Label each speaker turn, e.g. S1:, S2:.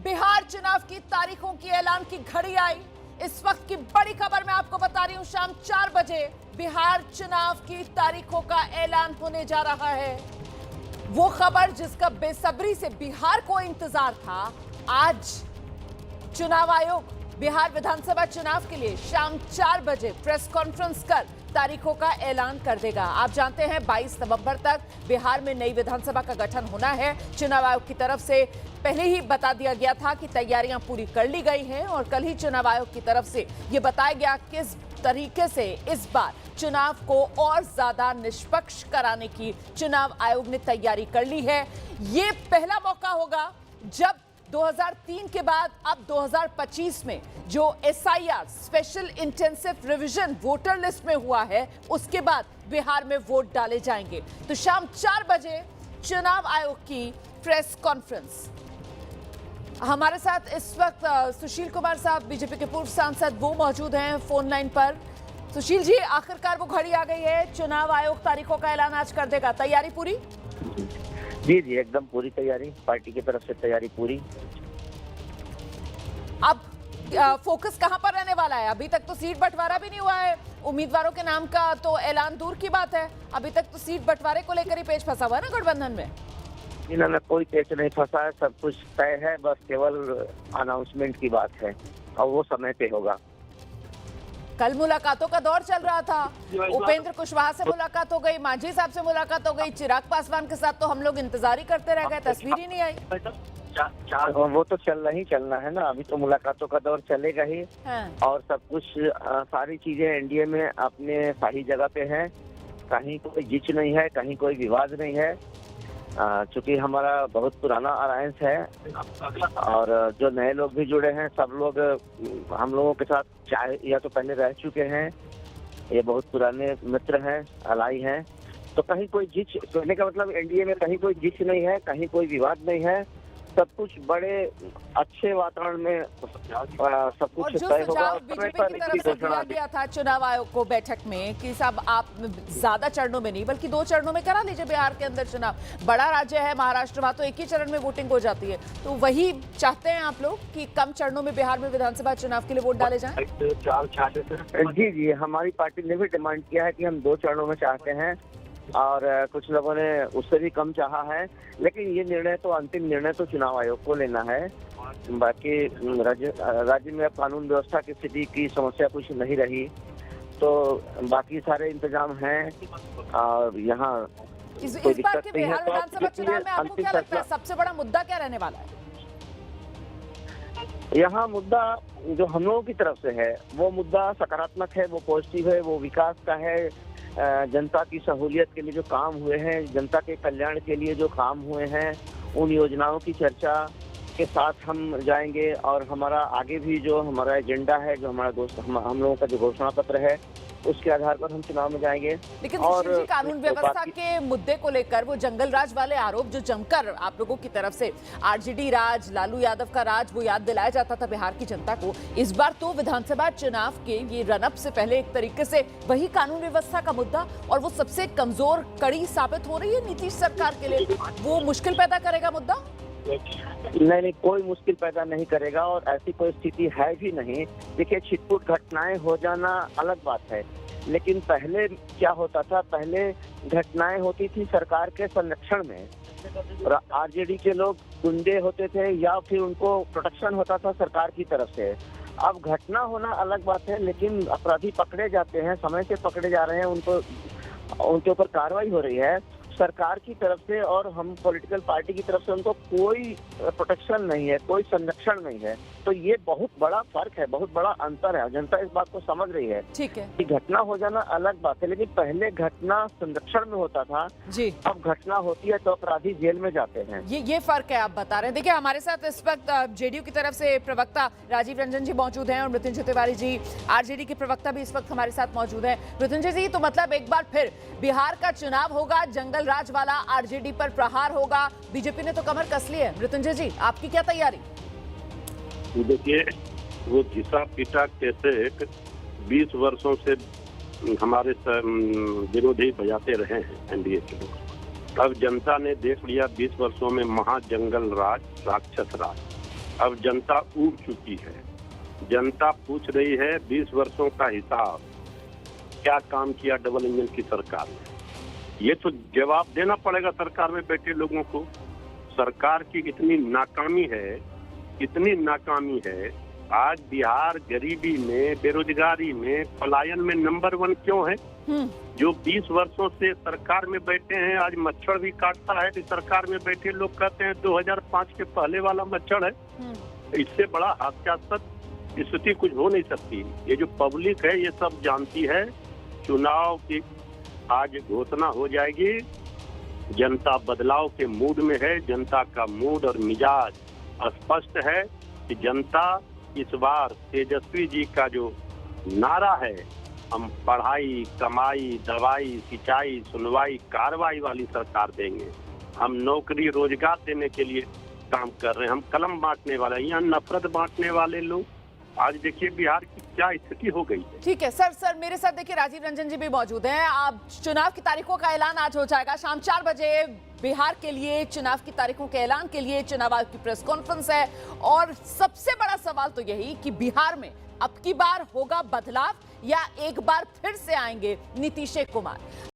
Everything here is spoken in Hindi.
S1: बिहार चुनाव की तारीखों की ऐलान की घड़ी आई। इस वक्त की बड़ी खबर मैं आपको बता रही हूं, शाम 4 बजे बिहार चुनाव की तारीखों का ऐलान होने जा रहा है। वो खबर जिसका बेसब्री से बिहार को इंतजार था, आज चुनाव आयोग बिहार विधानसभा चुनाव के लिए शाम 4 बजे प्रेस कॉन्फ्रेंस कर तारीखों का ऐलान कर देगा। आप जानते हैं 22 नवंबर तक बिहार में नई विधानसभा का गठन होना है। चुनाव आयोग की तरफ से पहले ही बता दिया गया था कि तैयारियां पूरी कर ली गई हैं और कल ही चुनाव आयोग की तरफ से यह बताया गया किस तरीके से इस बार चुनाव को और ज्यादा निष्पक्ष कराने की चुनाव आयोग ने तैयारी कर ली है। ये पहला मौका होगा जब 2003 के बाद अब 2025 में जो SIR special intensive revision voter list में हुआ है, उसके बाद बिहार में वोट डाले जाएंगे। तो शाम 4 बजे चुनाव आयोग की प्रेस कॉन्फ्रेंस। हमारे साथ इस वक्त सुशील कुमार साहब, बीजेपी के पूर्व सांसद, वो मौजूद हैं फोन लाइन पर। सुशील जी, आखिरकार वो घड़ी आ गई है, चुनाव आयोग तारीखों का ऐलान आज कर देगा, तैयारी पूरी?
S2: जी जी, एकदम पूरी तैयारी, पार्टी की तरफ से तैयारी पूरी।
S1: अब फोकस कहां पर रहने वाला है? अभी तक तो सीट बंटवारा भी नहीं हुआ है, उम्मीदवारों के नाम का तो ऐलान दूर की बात है, अभी तक तो सीट बंटवारे को लेकर ही पेच फंसा हुआ है ना गठबंधन में।
S2: इन्होंने कोई पेच नहीं फंसा है, सब कुछ तय है, बस केवल अनाउंसमेंट की बात है और वो समय पे होगा।
S1: कल मुलाकातों का दौर चल रहा था, उपेंद्र कुशवाहा से मुलाकात हो गई, मांझी साहब से मुलाकात हो गई, चिराग पासवान के साथ तो हम लोग इंतजार ही करते रह गए, तस्वीर ही नहीं आई।
S2: वो तो चलना है ना, अभी तो मुलाकातों का दौर चलेगा ही।
S1: हाँ।
S2: और सब कुछ सारी चीजें एनडीए में अपने सही जगह पे है, कहीं कोई जिच नहीं है, कहीं कोई विवाद नहीं है। चूंकि हमारा बहुत पुराना अलायंस है और जो नए लोग भी जुड़े हैं, सब लोग हम लोगों के साथ चाहे या तो पहले रह चुके हैं, ये बहुत पुराने मित्र हैं, अलाई हैं। तो कहीं कोई जिच, कहने का मतलब एनडीए में कहीं कोई जिच नहीं है, कहीं कोई विवाद नहीं है, सब कुछ बड़े अच्छे वातावरण में सब कुछ तय होगा।
S1: बीजेपी की तरफ से दिया गया था चुनाव आयोग को बैठक में कि साहब आप ज्यादा चरणों में नहीं बल्कि 2 चरणों में करा लीजिए बिहार के अंदर चुनाव। बड़ा राज्य है महाराष्ट्र, वहां तो एक ही चरण में वोटिंग हो जाती है, तो वही चाहते हैं आप लोग कि कम चरणों में बिहार में विधानसभा चुनाव के लिए वोट डाले जाए?
S2: जी जी, हमारी पार्टी ने भी डिमांड किया है कि हम 2 चरणों में चाहते हैं और कुछ लोगों ने उससे भी कम चाहा है, लेकिन ये निर्णय तो, अंतिम निर्णय तो चुनाव आयोग को लेना है। बाकी राज्य में कानून व्यवस्था की स्थिति की समस्या कुछ नहीं रही, तो बाकी सारे इंतजाम हैं और यहाँ
S1: इस बार के बिहार विधानसभा चुनाव में आपको क्या लगता है सबसे बड़ा मुद्दा क्या रहने वाला है?
S2: यहाँ मुद्दा जो हम लोगों की तरफ से है वो मुद्दा सकारात्मक है, वो पॉजिटिव है, वो विकास का है। जनता की सहूलियत के लिए जो काम हुए हैं, जनता के कल्याण के लिए जो काम हुए हैं, उन योजनाओं की चर्चा के साथ हम जाएंगे और हमारा आगे भी जो हमारा एजेंडा है, जो हमारा हम लोगों का जो घोषणा पत्र है, उसके आधार पर हम चुनाव में जाएंगे।
S1: लेकिन सुशील जी, कानून व्यवस्था के मुद्दे को लेकर वो जंगल राज वाले आरोप जो जमकर आप लोगों की तरफ से आरजेडी राज, लालू यादव का राज, वो याद दिलाया जाता था बिहार की जनता को। इस बार तो विधानसभा चुनाव के ये रनअप से पहले एक तरीके से वही कानून व्यवस्था का मुद्दा और वो सबसे कमजोर कड़ी साबित हो रही है नीतीश सरकार के लिए, वो मुश्किल पैदा करेगा मुद्दा?
S2: नहीं, कोई मुश्किल पैदा नहीं करेगा और ऐसी कोई स्थिति है भी नहीं। देखिए, छिटपुट घटनाएं हो जाना अलग बात है, लेकिन पहले क्या होता था, पहले घटनाएं होती थी सरकार के संरक्षण में और आरजेडी के लोग गुंडे होते थे या फिर उनको प्रोटेक्शन होता था सरकार की तरफ से। अब घटना होना अलग बात है, लेकिन अपराधी पकड़े जाते हैं, समय से पकड़े जा रहे हैं, उनके ऊपर कार्रवाई हो रही है सरकार की तरफ से और हम पॉलिटिकल पार्टी की तरफ से। उनको कोई प्रोटेक्शन नहीं है, कोई संरक्षण नहीं है, तो ये बहुत बड़ा फर्क है, बहुत बड़ा अंतर है। जनता इस बात को समझ रही है।
S1: ठीक है,
S2: कि घटना हो जाना अलग बात है, लेकिन पहले घटना संरक्षण में होता था
S1: जी,
S2: अब घटना होती है तो अपराधी जेल में जाते हैं।
S1: ये फर्क है आप बता रहे हैं। देखिए, हमारे साथ इस वक्त जेडीयू की तरफ से प्रवक्ता राजीव रंजन जी मौजूद हैं और मृत्युंजय तिवारी जी, आरजेडी के प्रवक्ता भी इस वक्त हमारे साथ मौजूद हैं। मृत्युंजय जी, तो मतलब एक बार फिर बिहार का चुनाव होगा, जंगल राज वाला आरजेडी पर प्रहार होगा, बीजेपी ने तो कमर कस ली है। मृत्युंजय जी, आपकी क्या तैयारी?
S3: देखिए, वो घिसा पीटा कैसे 20 वर्षों से हमारे विरोधी बजाते रहे हैं एनडीए के लोग। अब जनता ने देख लिया 20 वर्षों में महाजंगल राज, राक्षस राज। अब जनता ऊब चुकी है। जनता पूछ रही है 20 वर्षों का हिसाब, क्या काम किया डबल इंजन की सरकार ने। ये तो जवाब देना पड़ेगा सरकार में बैठे लोगों को। सरकार की इतनी नाकामी है। आज बिहार गरीबी में, बेरोजगारी में, पलायन में नंबर 1 क्यों है? जो 20 वर्षों से सरकार में बैठे हैं, आज मच्छर भी काटता है कि सरकार में बैठे लोग कहते हैं 2005 के पहले वाला मच्छर है। इससे बड़ा हास्यास्पद स्थिति कुछ हो नहीं सकती। ये जो पब्लिक है ये सब जानती है। चुनाव की आज घोषणा हो जाएगी। जनता बदलाव के मूड में है। जनता का मूड और मिजाज स्पष्ट है कि जनता इस बार तेजस्वी जी का जो नारा है, हम पढ़ाई, कमाई, दवाई, सिंचाई, सुनवाई, कार्रवाई वाली सरकार देंगे। हम नौकरी रोजगार देने के लिए काम कर रहे हैं। हम कलम बांटने वाले, यहाँ नफरत बांटने वाले लोग। आज देखिए बिहार की क्या स्थिति हो गई है।
S1: ठीक है सर, मेरे साथ देखिए राजीव रंजन जी भी मौजूद हैं। अब चुनाव की तारीखों का ऐलान आज हो जाएगा शाम 4 बजे। बिहार के लिए चुनाव की तारीखों के ऐलान के लिए चुनाव आयोग की प्रेस कॉन्फ्रेंस है और सबसे बड़ा सवाल तो यही कि बिहार में अब की बार होगा बदलाव या एक बार फिर से आएंगे नीतीश कुमार।